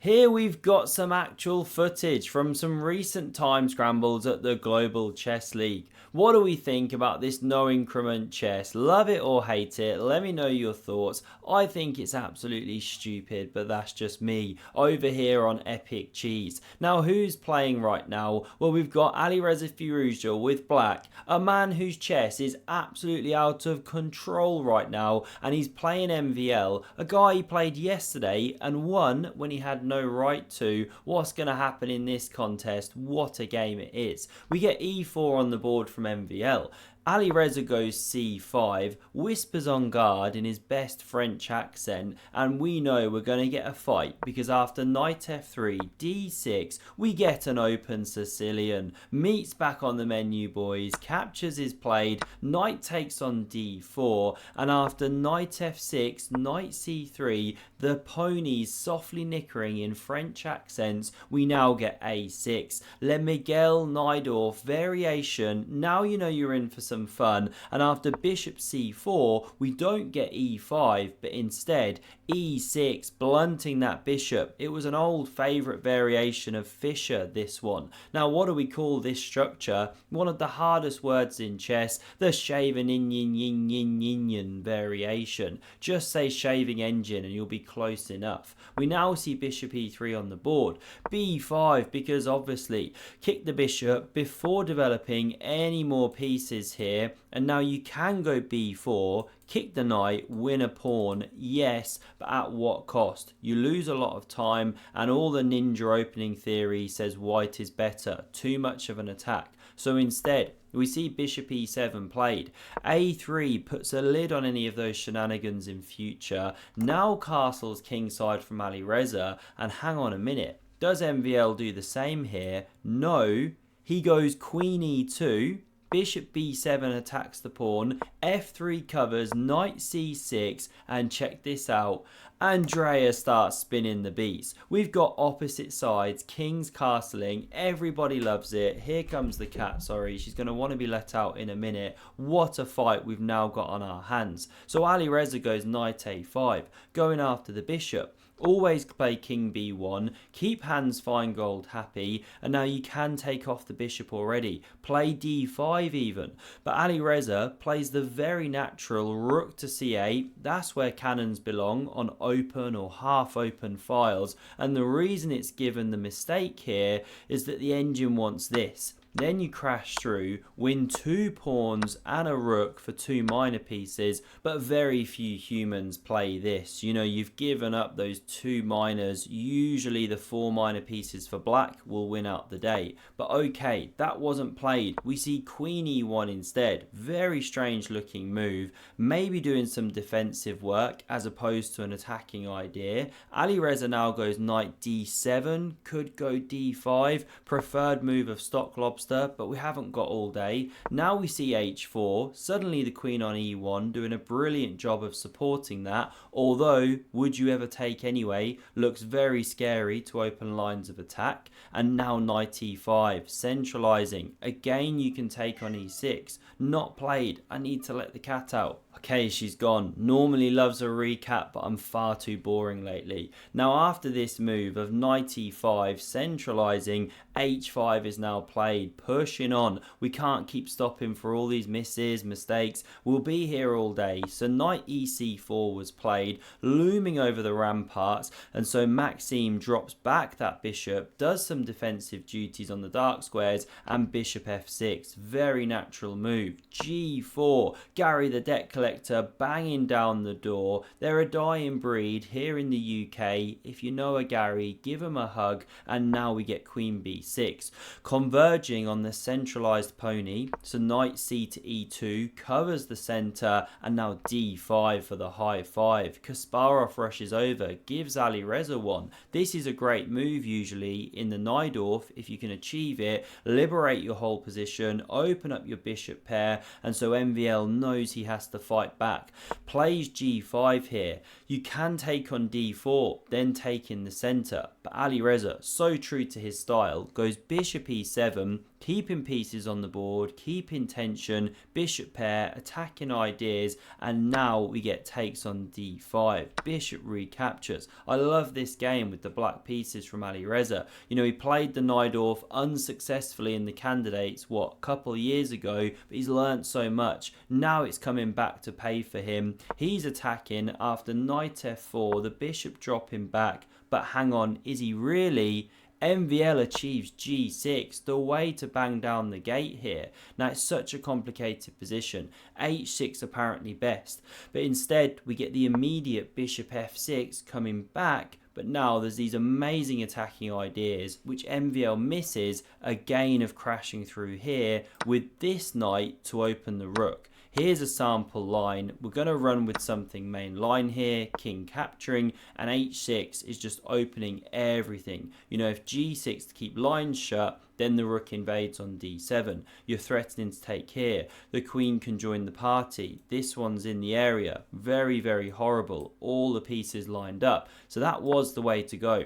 Here we've got some actual footage from some recent time scrambles at the Global Chess League. What do we think about this no increment chess? Love it or hate it? Let me know your thoughts. I think it's absolutely stupid, but that's just me over here on Epic Cheese. Now, who's playing right now? Well, we've got Alireza Firouzja with black, a man whose chess is absolutely out of control right now, and he's playing MVL, a guy he played yesterday and won when he had no right to. What's going to happen in this contest? What a game it is. We get e4 on the board from MVL. Alireza goes c5, whispers on guard in his best French accent, and we know we're going to get a fight because after knight f3, d6, we get an open Sicilian. Meat's back on the menu, boys. Captures is played, knight takes on d4, and after knight f6, knight c3, the ponies softly nickering in French accents, we now get a6. Le Miguel Najdorf variation. Now you know you're in for some fun, and after bishop c4 we don't get e5 but instead e6, blunting that bishop. It was an old favourite variation of Fischer, this one. Now what do we call this structure? One of the hardest words in chess, the shaving yin variation. Just say shaving engine and you'll be close enough. We now see bishop e3 on the board, b5 because obviously kick the bishop before developing any more pieces here, and now you can go b4, kick the knight, win a pawn, yes, but at what cost? You lose a lot of time, and all the ninja opening theory says white is better, too much of an attack. So instead, we see bishop e7 played. a3 puts a lid on any of those shenanigans in future. Now castles kingside from Alireza, and hang on a minute, does MVL do the same here? No, he goes queen e2, bishop b7 attacks the pawn, f3 covers, knight c6, and check this out, Andrea starts spinning the beats. We've got opposite sides, kings castling, everybody loves it. Here comes the cat, sorry, she's going to want to be let out in a minute. What a fight we've now got on our hands. So Alireza goes knight a5, going after the bishop. Always play king b1, keep hands fine gold happy, and now you can take off the bishop already. Play d5 even. But Alireza plays the very natural rook to c8. That's where cannons belong, on open or half open files. And the reason it's given the mistake here is that the engine wants this. Then you crash through, win 2 pawns and a rook for 2 minor pieces, but very few humans play this. You know, you've given up those 2 minors. Usually the 4 minor pieces for black will win out the day. But okay, that wasn't played. We see queen e1 instead. Very strange looking move. Maybe doing some defensive work as opposed to an attacking idea. Alireza now goes knight d7, could go d5, preferred move of stock lobster, but we haven't got all day. Now we see h4, suddenly the queen on e1 doing a brilliant job of supporting that, although would you ever take anyway, looks very scary to open lines of attack. And now knight e5, centralizing. Again you can take on e6, not played. I need to let the cat out. Okay, she's gone. Normally loves a recap, but I'm far too boring lately. Now after this move of knight e5, centralizing, h5 is now played, pushing on. We can't keep stopping for all these misses, mistakes. We'll be here all day. So knight ec4 was played, looming over the ramparts, and so Maxime drops back that bishop, does some defensive duties on the dark squares, and bishop f6. Very natural move. g4, Gary the debt collector banging down the door. They're a dying breed here in the UK. If you know a Gary, give him a hug. And now we get queen b6, converging on the centralized pony. So knight c to e2 covers the center, and now d5 for the high five. Kasparov rushes over, gives Alireza one. This is a great move usually in the Najdorf if you can achieve it. Liberate your whole position, open up your bishop pair, and so MVL knows he has to fight back. Plays g5 here. You can take on d4, then take in the center. But Alireza, so true to his style, goes bishop e7, keeping pieces on the board, keeping tension, bishop pair, attacking ideas, and now we get takes on d5. Bishop recaptures. I love this game with the black pieces from Alireza. You know, he played the Najdorf unsuccessfully in the candidates, a couple of years ago, but he's learnt so much. Now it's coming back to pay for him. He's attacking after knight f4, the bishop dropping back, but hang on, is he really? MVL achieves g6, the way to bang down the gate here. Now it's such a complicated position. h6 apparently best, but instead we get the immediate bishop f6 coming back, but now there's these amazing attacking ideas which MVL misses, again of crashing through here with this knight to open the rook. Here's a sample line. We're going to run with something main line here, king capturing, and h6 is just opening everything. You know, if g6 to keep lines shut, then the rook invades on d7. You're threatening to take here. The queen can join the party. This one's in the area. Very, very horrible. All the pieces lined up. So that was the way to go.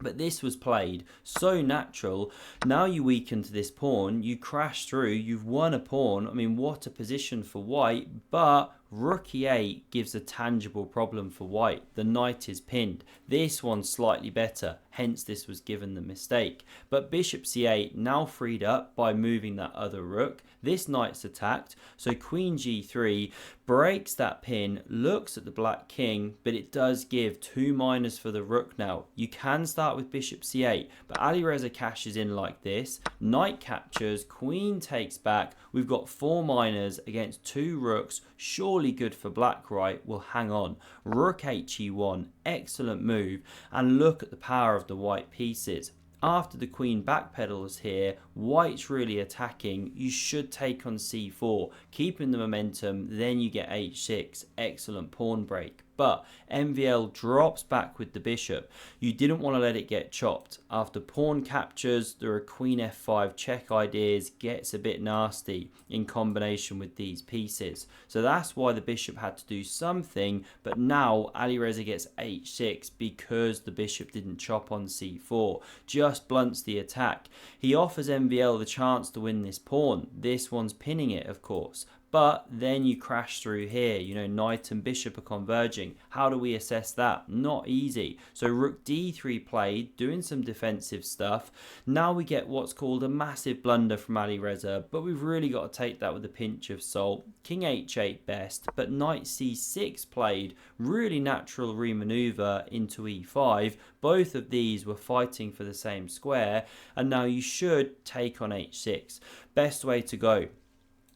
But this was played so natural. Now you weaken to this pawn, you crash through, you've won a pawn. I mean, what a position for white, but rook e8 gives a tangible problem for white. The knight is pinned. This one's slightly better, hence this was given the mistake. But bishop c8 now freed up by moving that other rook. This knight's attacked, so queen g3 breaks that pin, looks at the black king, but it does give 2 minors for the rook now. You can start with bishop c8, but Alireza cashes in like this. Knight captures, queen takes back. We've got 4 minors against 2 rooks. Surely good for black, right? Well, hang on. Rook he1, excellent move. And look at the power of the white pieces. After the queen backpedals here, white's really attacking. You should take on c4, keeping the momentum, then you get h6. Excellent pawn break. But MVL drops back with the bishop. You didn't want to let it get chopped. After pawn captures, there are queen f5 check ideas, gets a bit nasty in combination with these pieces. So that's why the bishop had to do something, but now Alireza gets h6 because the bishop didn't chop on c4. Just blunts the attack. He offers MVL the chance to win this pawn. This one's pinning it, of course. But then you crash through here, you know, knight and bishop are converging. How do we assess that? Not easy. So rook d3 played, doing some defensive stuff. Now we get what's called a massive blunder from Alireza, but we've really got to take that with a pinch of salt. King h8 best, but knight c6 played. Really natural remaneuver into e5. Both of these were fighting for the same square, and now you should take on h6. Best way to go.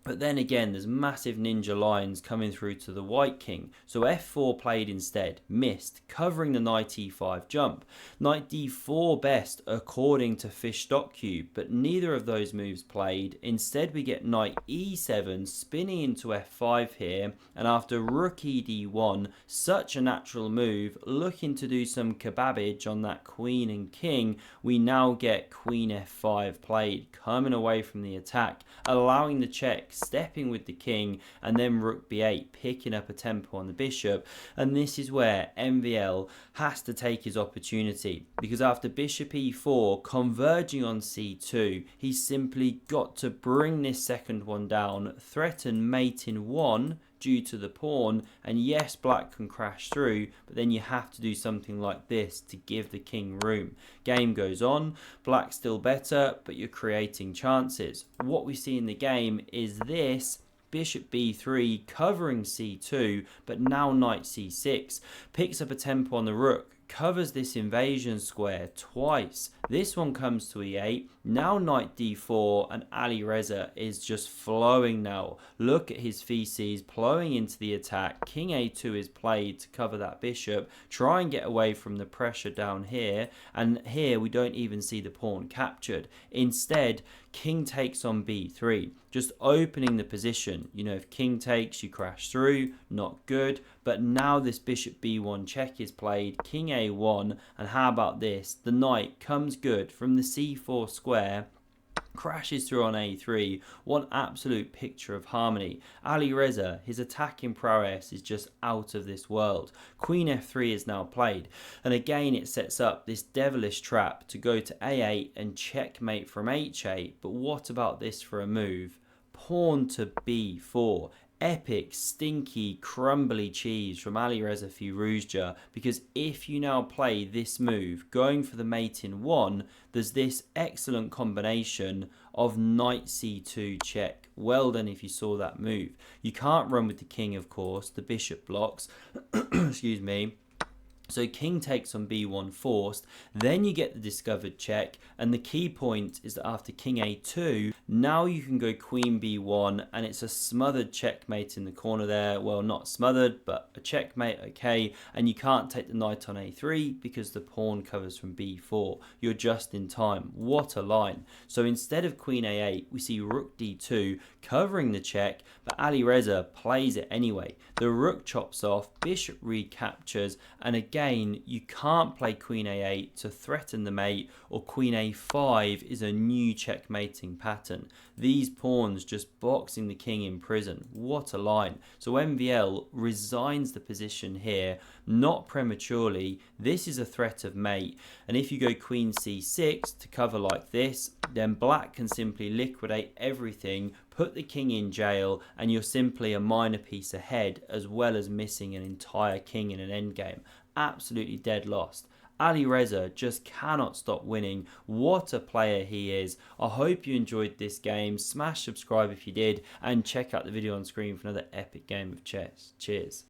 But then again, there's massive ninja lines coming through to the white king. So f4 played instead, missed, covering the knight e5 jump. Knight d4 best according to Fish Stock Cube, but neither of those moves played. Instead we get knight e7 spinning into f5 here, and after rook e d1, such a natural move, looking to do some kebabage on that queen and king, we now get queen f5 played, coming away from the attack, allowing the check, stepping with the king, and then rook b8, picking up a tempo on the bishop. And this is where MVL has to take his opportunity, because after bishop e4 converging on c2, he's simply got to bring this second one down, threaten mate in 1 due to the pawn, and yes, black can crash through, but then you have to do something like this to give the king room. Game goes on, black's still better, but you're creating chances. What we see in the game is this: bishop b3 covering c2, but now knight c6 picks up a tempo on the rook, covers this invasion square twice. This one comes to e8, now knight d4, and Alireza is just flowing now. Look at his feces plowing into the attack. King a2 is played to cover that bishop, try and get away from the pressure down here, and here we don't even see the pawn captured. Instead, king takes on b3, just opening the position. You know, if king takes, you crash through, not good. But now this bishop b1 check is played, king a1, and how about this? The knight comes good from the c4 square, crashes through on a3, one absolute picture of harmony. Alireza, his attacking prowess is just out of this world. Queen f3 is now played, and again it sets up this devilish trap to go to a8 and checkmate from h8. But what about this for a move? Pawn to b4. Epic, stinky, crumbly cheese from Alireza Firouzja, because if you now play this move, going for the mate in 1, there's this excellent combination of knight c2 check. Well done if you saw that move. You can't run with the king, of course, the bishop blocks, excuse me. So king takes on b1 forced, then you get the discovered check, and the key point is that after king a2, now you can go queen b1, and it's a smothered checkmate in the corner there. Well, not smothered, but a checkmate, okay, and you can't take the knight on a3 because the pawn covers from b4. You're just in time. What a line. So instead of queen a8, we see rook d2 covering the check, but Alireza plays it anyway. The rook chops off, bishop recaptures, and again, you can't play queen a8 to threaten the mate, or queen a5 is a new checkmating pattern. These pawns just boxing the king in prison. What a line. So MVL resigns the position here, not prematurely. This is a threat of mate, and if you go queen c6 to cover like this, then black can simply liquidate everything, put the king in jail, and you're simply a minor piece ahead, as well as missing an entire king in an endgame. Absolutely dead lost. Alireza just cannot stop winning. What a player he is. I hope you enjoyed this game. Smash subscribe if you did, and check out the video on screen for another epic game of chess. Cheers.